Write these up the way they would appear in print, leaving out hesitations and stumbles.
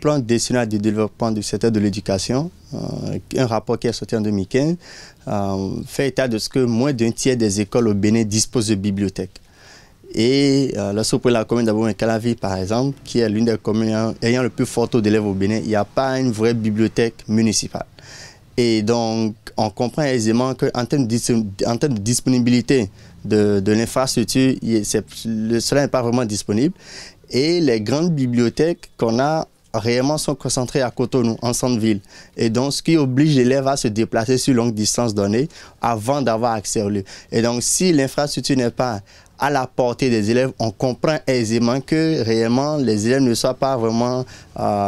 plan décennal de développement du secteur de l'éducation, un rapport qui est sorti en 2015, fait état de ce que moins d'un tiers des écoles au Bénin disposent de bibliothèques. Et lorsque pour la commune d'Abomey-Calavi, par exemple, qui est l'une des communes ayant le plus fort taux d'élèves au Bénin, il n'y a pas une vraie bibliothèque municipale. Et donc, on comprend aisément qu'en termes de disponibilité de l'infrastructure, cela n'est pas vraiment disponible. Et les grandes bibliothèques qu'on a réellement sont concentrées à Cotonou, en centre-ville. Et donc, ce qui oblige l'élève à se déplacer sur longue distance donnée avant d'avoir accès au lieu. Et donc, si l'infrastructure n'est pas à la portée des élèves, on comprend aisément que réellement les élèves ne soient pas vraiment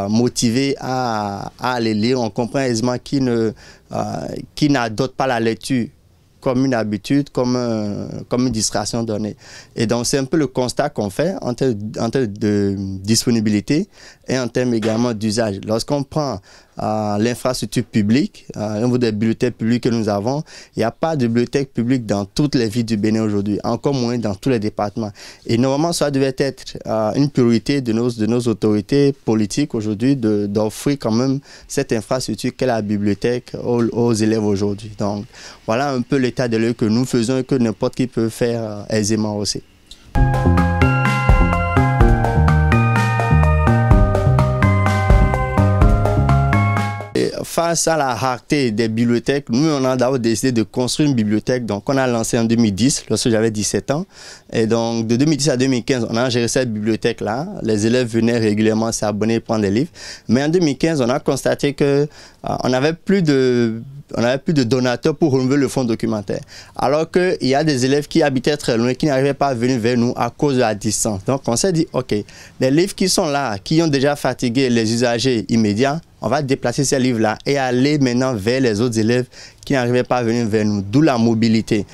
motivés à aller lire. On comprend aisément qu'ils n'adoptent pas la lecture comme une habitude, comme une distraction donnée. Et donc, c'est un peu le constat qu'on fait en termes de disponibilité et en termes également d'usage. Lorsqu'on prend l'infrastructure publique, un niveau des bibliothèques publiques que nous avons, il n'y a pas de bibliothèque publique dans toutes les villes du Bénin aujourd'hui, encore moins dans tous les départements. Et normalement, ça devait être une priorité de nos autorités politiques aujourd'hui d'offrir quand même cette infrastructure qu'est la bibliothèque aux élèves aujourd'hui. Donc, voilà un peu l'état de lieu que nous faisons et que n'importe qui peut faire aisément aussi. Face à la rareté des bibliothèques, nous, on a d'abord décidé de construire une bibliothèque. Donc, on a lancé en 2010, lorsque j'avais 17 ans. Et donc, de 2010 à 2015, on a géré cette bibliothèque-là. Les élèves venaient régulièrement s'abonner, prendre des livres. Mais en 2015, on a constaté qu'on n'avait plus de donateurs pour renouveler le fonds documentaire. Alors qu'il y a des élèves qui habitaient très loin, qui n'arrivaient pas à venir vers nous à cause de la distance. Donc, on s'est dit, OK, les livres qui sont là, qui ont déjà fatigué les usagers immédiats, on va déplacer ces livres-là et aller maintenant vers les autres élèves qui n'arrivaient pas à venir vers nous, d'où la mobilité.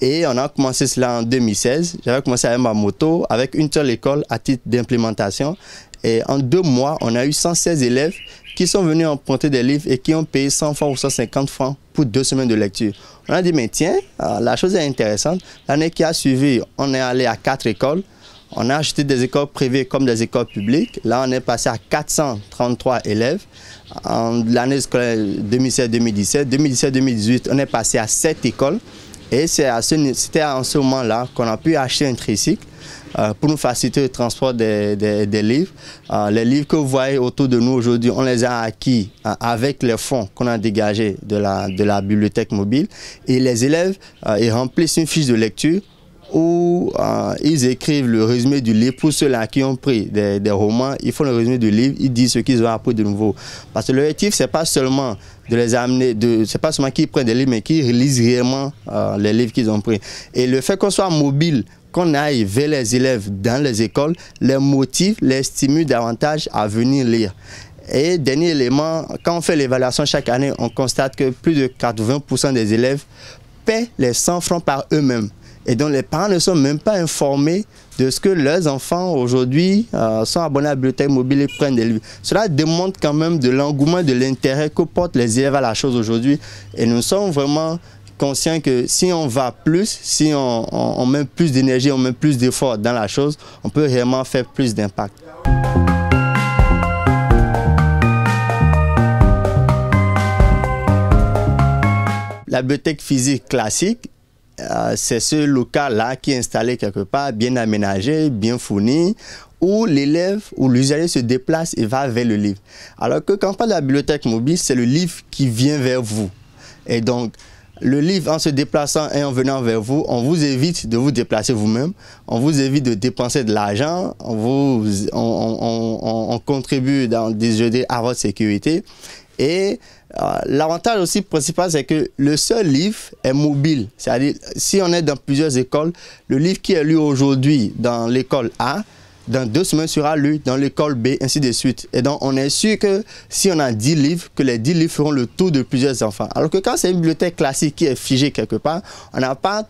Et on a commencé cela en 2016. J'avais commencé avec ma moto, avec une seule école à titre d'implémentation. Et en 2 mois, on a eu 116 élèves qui sont venus emprunter des livres et qui ont payé 100 francs ou 150 francs pour 2 semaines de lecture. On a dit, mais tiens, la chose est intéressante. L'année qui a suivi, on est allé à 4 écoles. On a acheté des écoles privées comme des écoles publiques. Là, on est passé à 433 élèves. En l'année scolaire 2016-2017, 2017-2018, on est passé à 7 écoles. Et c'était en ce moment-là qu'on a pu acheter un tricycle pour nous faciliter le transport des livres. Les livres que vous voyez autour de nous aujourd'hui, on les a acquis avec les fonds qu'on a dégagés de la bibliothèque mobile. Et les élèves ils remplissent une fiche de lecture où ils écrivent le résumé du livre. Pour ceux-là qui ont pris des romans, ils font le résumé du livre, ils disent ce qu'ils ont appris de nouveau. Parce que l'objectif, c'est pas seulement de les amener, c'est pas seulement qu'ils prennent des livres, mais qu'ils relisent réellement les livres qu'ils ont pris. Et le fait qu'on soit mobile, qu'on aille vers les élèves dans les écoles, les motive, les stimule davantage à venir lire. Et dernier élément, quand on fait l'évaluation chaque année, on constate que plus de 80% des élèves paient les 100 francs par eux-mêmes. Et donc les parents ne sont même pas informés de ce que leurs enfants aujourd'hui sont abonnés à la bibliothèque mobile et prennent des livres. Cela démontre quand même de l'engouement, de l'intérêt que portent les élèves à la chose aujourd'hui. Et nous sommes vraiment conscients que si on va plus, si on met plus d'énergie, on met plus d'efforts dans la chose, on peut réellement faire plus d'impact. La bibliothèque physique classique, c'est ce local-là qui est installé quelque part, bien aménagé, bien fourni, où l'élève ou l'usager se déplace et va vers le livre. Alors que quand on parle de la bibliothèque mobile, c'est le livre qui vient vers vous. Et donc, le livre, en se déplaçant et en venant vers vous, on vous évite de vous déplacer vous-même, on vous évite de dépenser de l'argent, on contribue à votre sécurité. Et l'avantage aussi principal, c'est que le seul livre est mobile. C'est-à-dire, si on est dans plusieurs écoles, le livre qui est lu aujourd'hui dans l'école A, dans 2 semaines sera lu dans l'école B, ainsi de suite. Et donc, on est sûr que si on a 10 livres, que les 10 livres feront le tour de plusieurs enfants. Alors que quand c'est une bibliothèque classique qui est figée quelque part, on n'a pas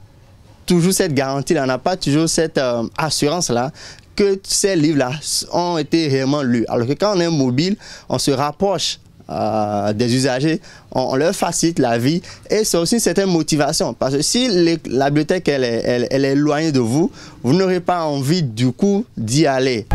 toujours cette garantie, on n'a pas toujours cette assurance-là que ces livres-là ont été réellement lus. Alors que quand on est mobile, on se rapproche des usagers, on leur facilite la vie et c'est aussi une certaine motivation parce que si la bibliothèque elle est éloignée de vous, vous n'aurez pas envie du coup d'y aller.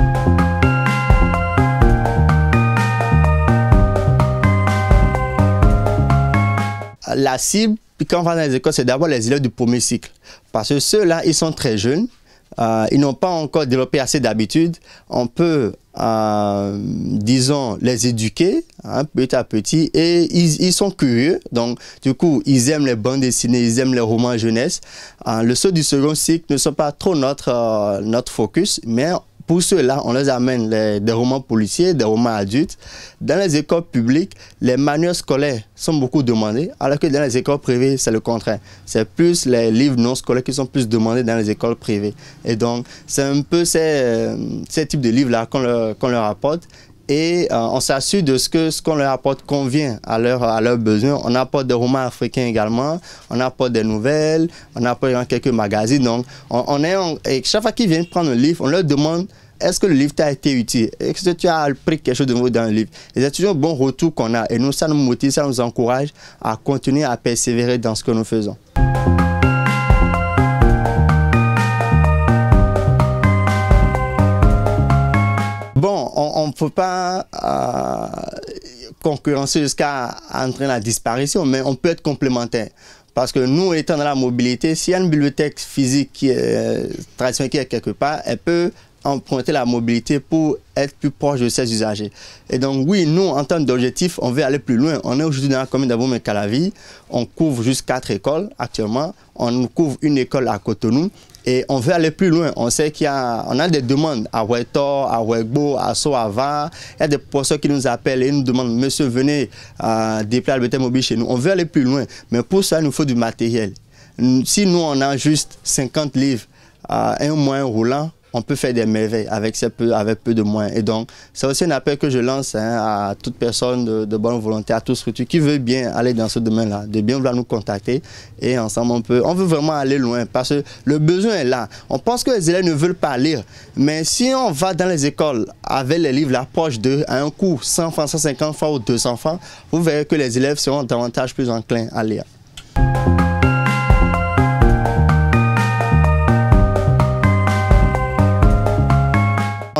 la cible, quand on va dans les écoles, c'est d'abord les élèves du premier cycle. Parce que ceux-là, ils sont très jeunes. Ils n'ont pas encore développé assez d'habitudes. On peut, disons, les éduquer petit à petit et ils sont curieux. Donc, du coup, ils aiment les bandes dessinées, ils aiment les romans jeunesse. Le ceux du second cycle ne sont pas trop notre focus, mais pour ceux-là, on les amène des romans policiers, des romans adultes. Dans les écoles publiques, les manuels scolaires sont beaucoup demandés, alors que dans les écoles privées, c'est le contraire. C'est plus les livres non scolaires qui sont plus demandés dans les écoles privées. Et donc, c'est un peu ces types de livres-là qu'on leur apporte. Et on s'assure de ce qu'on leur apporte convient à leurs besoins. On apporte des romans africains également, on apporte des nouvelles, on apporte quelques magazines. Donc, et chaque fois qu'ils viennent prendre un livre, on leur demande est-ce que le livre t'a été utile? Est-ce que tu as appris quelque chose de nouveau dans le livre? Et c'est toujours un bon retour qu'on a. Et nous, ça nous motive, ça nous encourage à continuer à persévérer dans ce que nous faisons. Bon, on ne peut pas concurrencer jusqu'à entraîner la disparition, mais on peut être complémentaire. Parce que nous, étant dans la mobilité, s'il y a une bibliothèque physique qui est traditionnelle qui est quelque part, elle peut emprunter la mobilité pour être plus proche de ses usagers. Et donc oui, nous, en termes d'objectifs, on veut aller plus loin. On est aujourd'hui dans la commune d'Abomey-Calavi. On couvre juste 4 écoles actuellement. On couvre une école à Cotonou. Et on veut aller plus loin. On sait qu'on a des demandes à Ouettor, à Ouegbo, à Soava. Il y a des professeurs qui nous appellent et nous demandent, monsieur, venez déployer la bibliothèque mobile chez nous. On veut aller plus loin. Mais pour ça, il nous faut du matériel. Si nous, on a juste 50 livres, un moyen roulant, on peut faire des merveilles avec peu de moyens. Et donc, c'est aussi un appel que je lance à toute personne de bonne volonté, à toute structure qui veut bien aller dans ce domaine-là, de bien vouloir nous contacter. Et ensemble, on veut vraiment aller loin parce que le besoin est là. On pense que les élèves ne veulent pas lire. Mais si on va dans les écoles avec les livres là, proche d'eux, à un coût 100 francs, 150 francs ou 200 francs, vous verrez que les élèves seront davantage plus enclins à lire.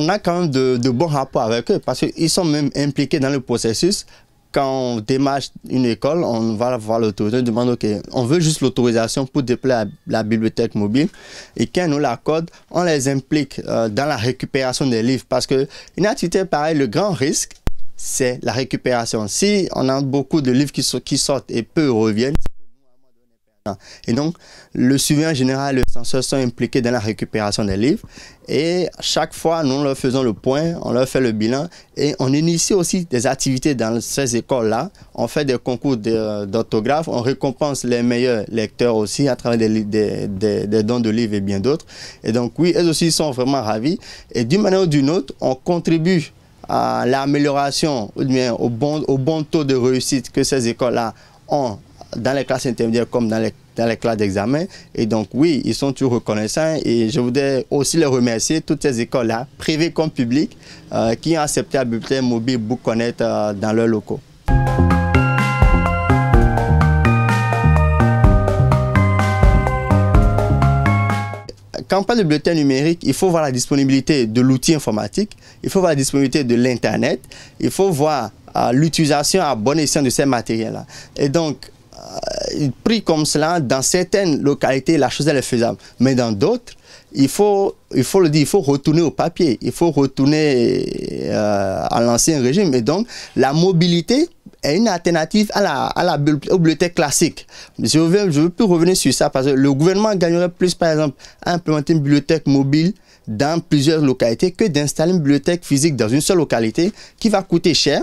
On a quand même de bons rapports avec eux parce qu'ils sont même impliqués dans le processus. Quand on démarche une école, on va voir l'autorité, on demande ok, on veut juste l'autorisation pour déployer la bibliothèque mobile. Et quand nous l'accorde, on les implique dans la récupération des livres parce que une activité pareille, le grand risque, c'est la récupération. Si on a beaucoup de livres qui sortent et peu reviennent, et donc, le surveillant général et le censeur sont impliqués dans la récupération des livres. Et chaque fois, nous leur faisons le point, on leur fait le bilan et on initie aussi des activités dans ces écoles-là. On fait des concours d'orthographe, on récompense les meilleurs lecteurs aussi à travers des dons de livres et bien d'autres. Et donc, oui, elles aussi sont vraiment ravis. Et d'une manière ou d'une autre, on contribue à l'amélioration ou bien au bon taux de réussite que ces écoles-là ont dans les classes intermédiaires comme dans les classes d'examen. Et donc, oui, ils sont toujours reconnaissants. Et je voudrais aussi les remercier, toutes ces écoles-là, privées comme publiques, qui ont accepté la bibliothèque mobile BookConnect dans leurs locaux. Quand on parle de bibliothèque numérique, il faut voir la disponibilité de l'outil informatique, il faut voir la disponibilité de l'Internet, il faut voir l'utilisation à bon escient de ces matériels-là. Et donc, pris comme cela, dans certaines localités, la chose elle est faisable. Mais dans d'autres, il faut le dire, il faut retourner au papier, il faut retourner à l'ancien régime. Et donc, la mobilité est une alternative à la bibliothèque classique. Je veux plus revenir sur ça parce que le gouvernement gagnerait plus, par exemple, à implémenter une bibliothèque mobile dans plusieurs localités que d'installer une bibliothèque physique dans une seule localité qui va coûter cher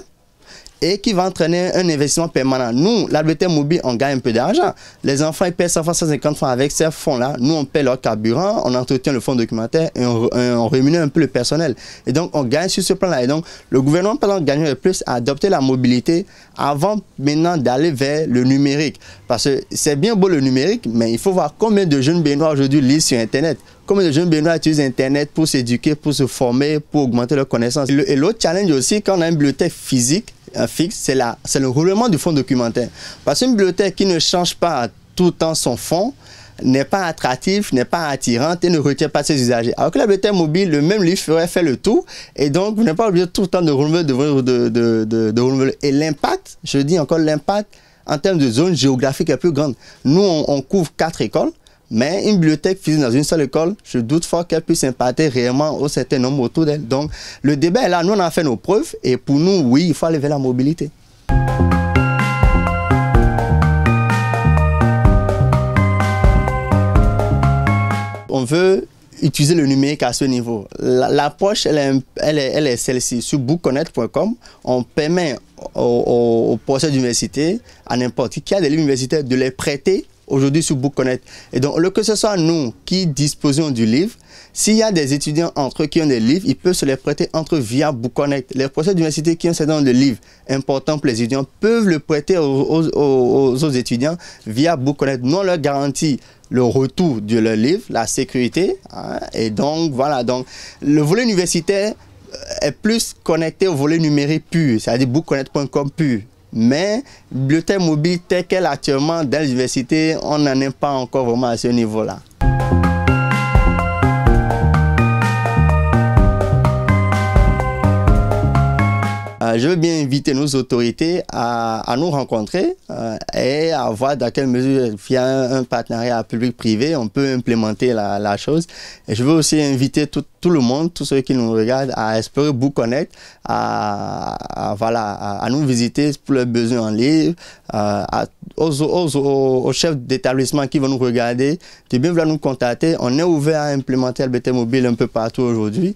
et qui va entraîner un investissement permanent. Nous, la bibliothèque mobile, on gagne un peu d'argent. Les enfants, ils paient 100 francs, 150 francs avec ces fonds-là. Nous, on paie leur carburant, on entretient le fonds documentaire et on rémunère un peu le personnel. Et donc, on gagne sur ce plan-là. Et donc, le gouvernement, par exemple, gagnerait plus à adopter la mobilité avant maintenant d'aller vers le numérique. Parce que c'est bien beau le numérique, mais il faut voir combien de jeunes Béninois aujourd'hui lisent sur Internet. Combien de jeunes Béninois utilisent Internet pour s'éduquer, pour se former, pour augmenter leurs connaissances. Et l'autre challenge aussi, quand on a une bibliothèque physique, fixe, c'est le roulement du fonds documentaire. Parce qu'une bibliothèque qui ne change pas tout le temps son fond n'est pas attractive, n'est pas attirante et ne retient pas ses usagers. Alors que la bibliothèque mobile, le même livre ferait faire le tour et donc vous n'êtes pas obligé tout le temps de renouveler, de renouveler. Et l'impact, je dis encore l'impact en termes de zone géographique est plus grande. Nous, on couvre 4 écoles, mais une bibliothèque physique dans une seule école, je doute fort qu'elle puisse impacter réellement au certain nombre autour d'elle. Donc, le débat est là, nous on a fait nos preuves, et pour nous, oui, il faut aller vers la mobilité. On veut utiliser le numérique à ce niveau. L'approche, elle est celle-ci. Sur bookconnect.com, on permet aux professeurs d'université, à n'importe qui a des livres universitaires, de les prêter aujourd'hui sur BookConnect. Et donc, que ce soit nous qui disposons du livre, s'il y a des étudiants entre eux qui ont des livres, ils peuvent se les prêter entre eux via BookConnect. Les professeurs d'université qui ont un certain nombre de livres importants pour les étudiants peuvent le prêter aux étudiants via BookConnect. Nous, on leur garantit le retour de leur livre, la sécurité. Hein, et donc, voilà. Donc, le volet universitaire est plus connecté au volet numérique pur, c'est-à-dire bookconnect.com pur. Mais bibliothèque mobile telle qu'elle est actuellement dans les universités, on n'en est pas encore vraiment à ce niveau-là. Je veux bien inviter nos autorités à nous rencontrer et à voir dans quelle mesure, via un partenariat public-privé, on peut implémenter la chose. Et je veux aussi inviter tout le monde, tous ceux qui nous regardent, à espérer BookConnect, à nous visiter pour leurs besoins en livres, aux chefs d'établissement qui vont nous regarder, de bien vouloir nous contacter. On est ouvert à implémenter la bibliothèque mobile un peu partout aujourd'hui.